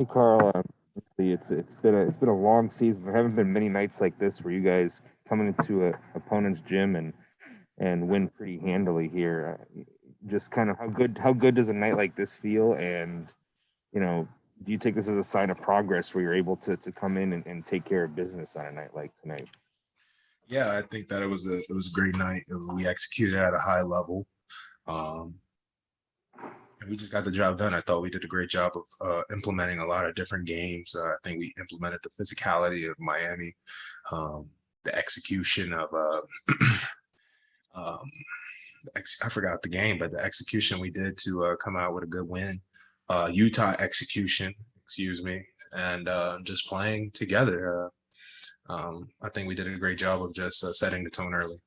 Hey Carl, honestly, it's been a long season. There haven't been many nights like this where you guys coming into a opponent's gym and win pretty handily here. Just kind of how good does a night like this feel? And do you take this as a sign of progress where you're able to come in and take care of business on a night like tonight? Yeah, I think that it was a great night. We executed at a high level. Um, and we just got the job done. I thought we did a great job of implementing a lot of different games. I think we implemented the physicality of Miami, the execution of um, I forgot the game, but the execution we did to come out with a good win. Utah execution, excuse me, and just playing together. I think we did a great job of just setting the tone early.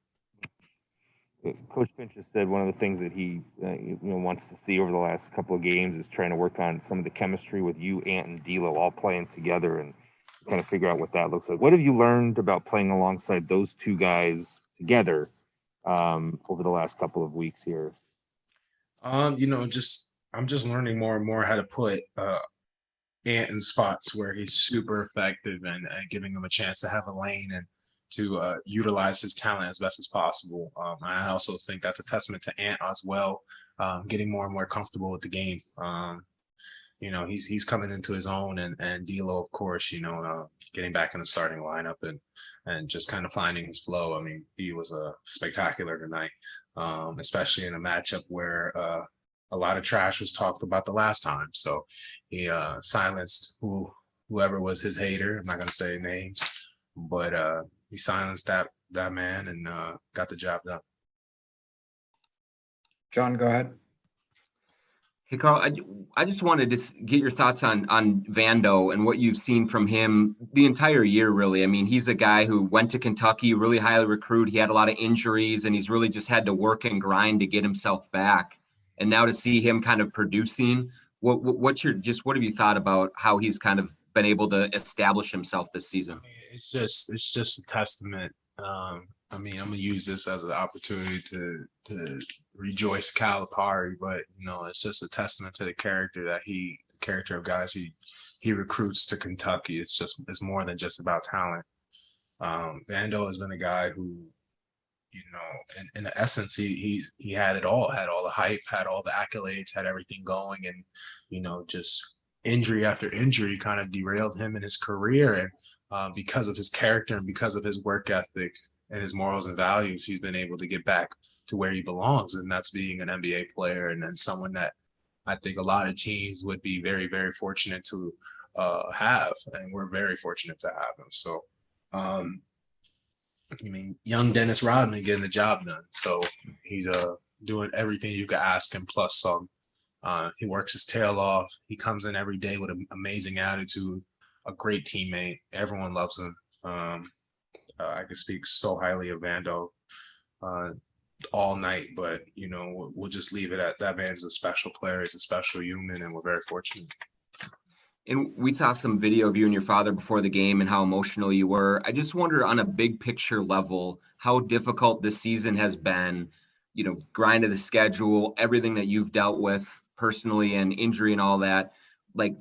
Coach Finch has said one of the things that he wants to see over the last couple of games is trying to work on some of the chemistry with you, Ant, and D'Lo all playing together and kind of figure out what that looks like. What have you learned about playing alongside those two guys together over the last couple of weeks here? Just I'm just learning more and more how to put Ant in spots where he's super effective and giving him a chance to have a lane and to utilize his talent as best as possible. I also think that's a testament to Ant as well, getting more and more comfortable with the game. He's coming into his own, and D'Lo, of course, getting back in the starting lineup and just kind of finding his flow. I mean, he was spectacular tonight, especially in a matchup where a lot of trash was talked about the last time. So he silenced whoever was his hater. I'm not gonna say names, but he silenced that man and got the job done. John, go ahead. Hey, Karl, I just wanted to get your thoughts on Vando and what you've seen from him the entire year, really. I mean, he's a guy who went to Kentucky, really highly recruited. He had a lot of injuries, and he's really just had to work and grind to get himself back. And now to see him kind of producing, what have you thought about how he's kind of been able to establish himself this season? It's just a testament. I mean, I'm gonna use this as an opportunity to rejoice Calipari, but it's just a testament to the character of guys he recruits to Kentucky. It's more than just about talent. Vando has been a guy who, in essence, he had it all, had all the hype, had all the accolades, had everything going, and just injury after injury kind of derailed him in his career, and because of his character and because of his work ethic and his morals and values, he's been able to get back to where he belongs, and that's being an NBA player and then someone that I think a lot of teams would be very, very fortunate to have, and we're very fortunate to have him. So, I mean, young Dennis Rodman getting the job done. So he's doing everything you could ask him plus some. He works his tail off. He comes in every day with an amazing attitude, a great teammate. Everyone loves him. I could speak so highly of Vando uh, all night, but we'll just leave it at that. Man's a special player. He's a special human, and we're very fortunate. And we saw some video of you and your father before the game and how emotional you were. I just wonder on a big picture level, how difficult this season has been, grind of the schedule, everything that you've dealt with personally and injury and all that, like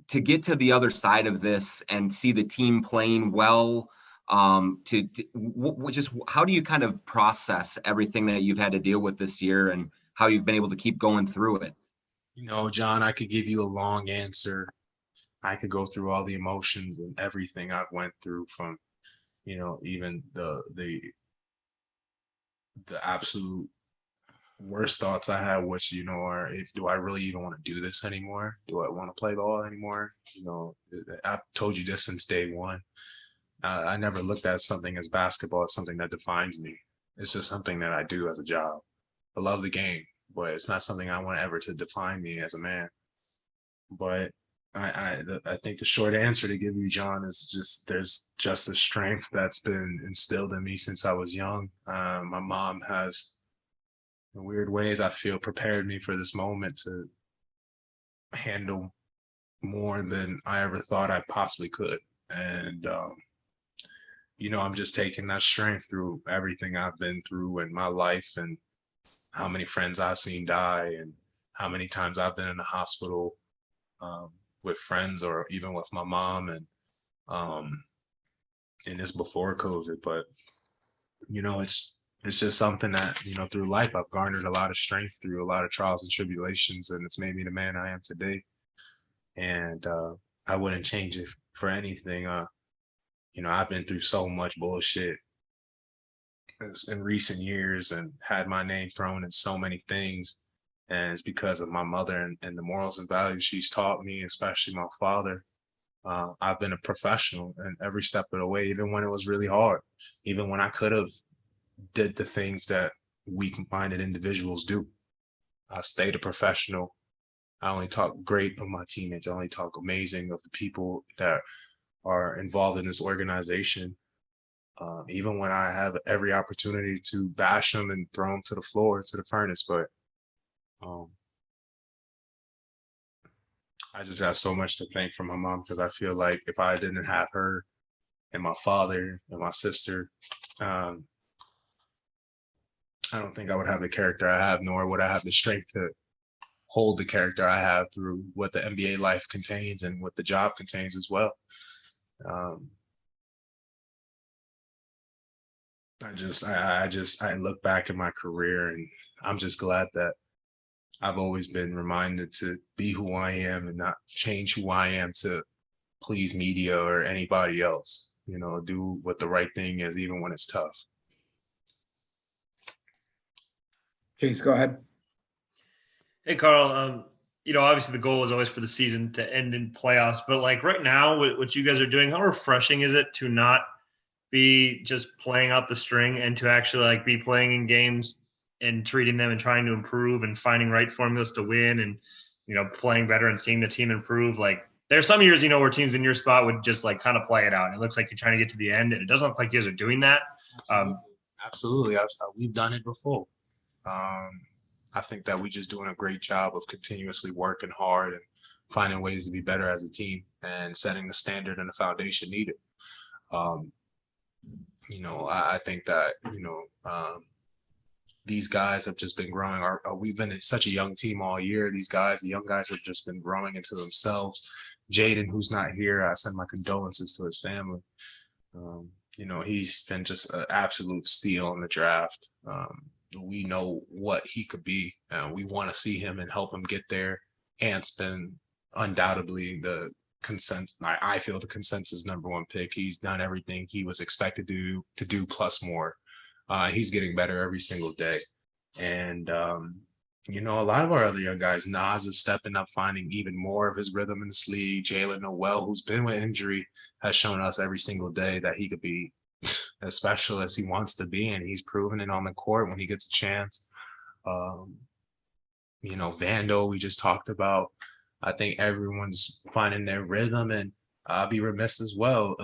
to get to the other side of this and see the team playing well, just how do you kind of process everything that you've had to deal with this year and how you've been able to keep going through it? John, I could give you a long answer. I could go through all the emotions and everything I've went through from, even the absolute worst thoughts I had, which, are do I really even want to do this anymore? Do I want to play ball anymore? I've told you this since day one. I never looked at something as basketball as something that defines me. It's just something that I do as a job. I love the game, but it's not something I want ever to define me as a man. But I think the short answer to give you, John, is there's just a strength that's been instilled in me since I was young. My mom has, in weird ways, I feel, prepared me for this moment to handle more than I ever thought I possibly could. And I'm just taking that strength through everything I've been through in my life and how many friends I've seen die and how many times I've been in the hospital. with friends or even with my mom, and this before COVID. But it's just something that through life I've garnered a lot of strength through a lot of trials and tribulations, and it's made me the man I am today. And I wouldn't change it for anything. I've been through so much bullshit in recent years and had my name thrown in so many things. And it's because of my mother and the morals and values she's taught me, especially my father. I've been a professional in every step of the way, even when it was really hard, even when I could have did the things that weak-minded individuals do. I stayed a professional. I only talk great of my teammates. I only talk amazing of the people that are involved in this organization. Even when I have every opportunity to bash them and throw them to the floor, to the furnace. But I just have so much to thank from my mom, because I feel like if I didn't have her and my father and my sister, I don't think I would have the character I have, nor would I have the strength to hold the character I have through what the NBA life contains and what the job contains as well. I look back at my career, and I'm just glad that I've always been reminded to be who I am and not change who I am to please media or anybody else. Do what the right thing is, even when it's tough. Chase, go ahead. Hey, Karl. Obviously the goal is always for the season to end in playoffs, but like right now, what you guys are doing, how refreshing is it to not be just playing out the string and to actually like be playing in games and treating them and trying to improve and finding right formulas to win and, playing better and seeing the team improve? Like there are some years, where teams in your spot would just like kind of play it out. And it looks like you're trying to get to the end, and it doesn't look like you guys are doing that. Absolutely. We've done it before. I think that we're just doing a great job of continuously working hard and finding ways to be better as a team and setting the standard and the foundation needed. I think that, these guys have just been growing. We've been such a young team all year. The young guys have just been growing into themselves. Jaden, who's not here, I send my condolences to his family. He's been just an absolute steal in the draft. We know what he could be. We want to see him and help him get there. Ant's been undoubtedly I feel the consensus #1 pick. He's done everything he was expected to do plus more. He's getting better every single day. And, a lot of our other young guys, Nas is stepping up, finding even more of his rhythm in this league. Jalen Noel, who's been with injury, has shown us every single day that he could be as special as he wants to be, and he's proven it on the court when he gets a chance. Vando, we just talked about. I think everyone's finding their rhythm, and I'll be remiss as well.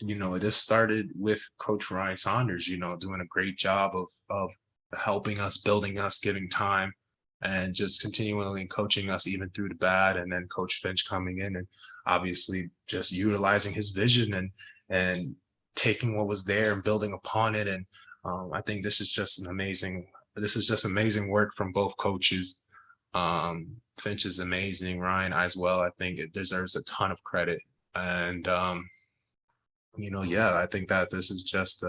It just started with Coach Ryan Saunders, doing a great job of helping us, building us, giving time, and just continually coaching us even through the bad. And then Coach Finch coming in and obviously just utilizing his vision and taking what was there and building upon it. And I think this is just amazing work from both coaches. Finch is amazing. Ryan as well. I think it deserves a ton of credit. And I think that this is just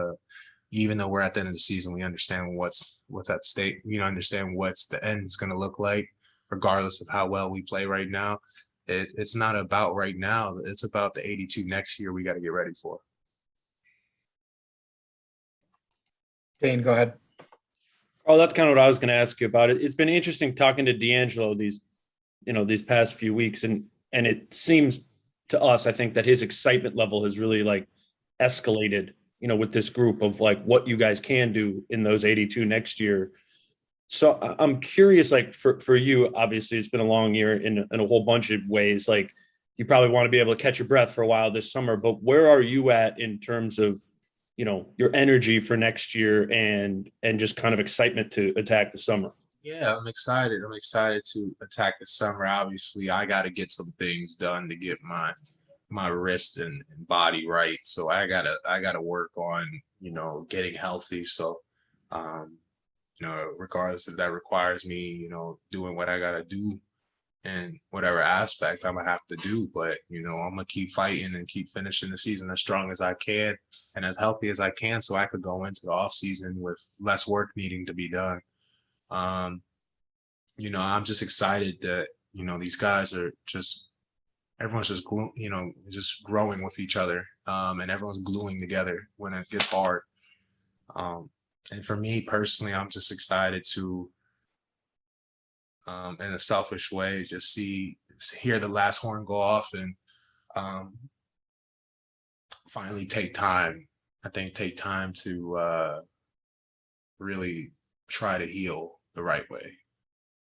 even though we're at the end of the season, we understand what's at stake. We understand what's the end is going to look like, regardless of how well we play right now. It's not about right now. It's about the 82 next year we got to get ready for. Dane, go ahead. Oh, that's kind of what I was going to ask you about. It's been interesting talking to D'Angelo these past few weeks, and it seems to us, I think, that his excitement level has really like escalated, with this group of like what you guys can do in those 82 next year. So I'm curious, like for you, obviously it's been a long year in a whole bunch of ways. Like you probably want to be able to catch your breath for a while this summer, but where are you at in terms of, your energy for next year and just kind of excitement to attack the summer? Yeah, I'm excited. I'm excited to attack the summer. Obviously, I got to get some things done to get my wrist and body right. So I gotta work on, getting healthy. So, regardless if that requires me, doing what I gotta do in whatever aspect I'm gonna have to do. But you know, I'm gonna keep fighting and keep finishing the season as strong as I can and as healthy as I can, so I could go into the off season with less work needing to be done. You know, I'm just excited that you know these guys are just everyone's just you know, just growing with each other, and everyone's gluing together when it gets hard. And for me personally, I'm just excited to, in a selfish way, just hear the last horn go off and finally take time. I think take time to really try to heal the right way.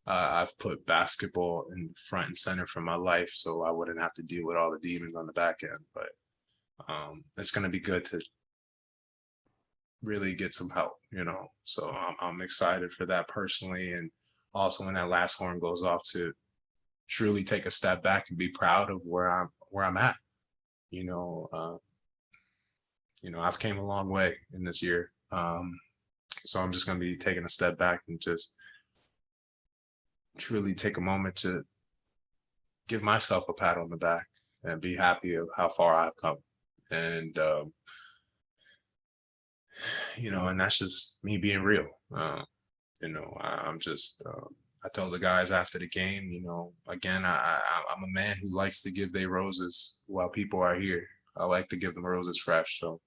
I've put basketball in front and center for my life, so I wouldn't have to deal with all the demons on the back end. But it's going to be good to really get some help, you know. So I'm excited for that personally, and also when that last horn goes off, to truly take a step back and be proud of where I'm at. You know, I've came a long way in this year, so I'm just going to be taking a step back and just truly take a moment to give myself a pat on the back and be happy of how far I've come. And you know, and that's just me being real. You know, I'm just I told the guys after the game, you know, again, I'm a man who likes to give their roses while people are here. I like to give them roses fresh. So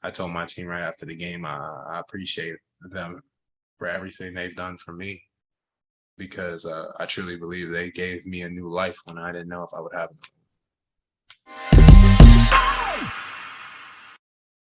I told my team right after the game, I appreciate them for everything they've done for me, because I truly believe they gave me a new life when I didn't know if I would have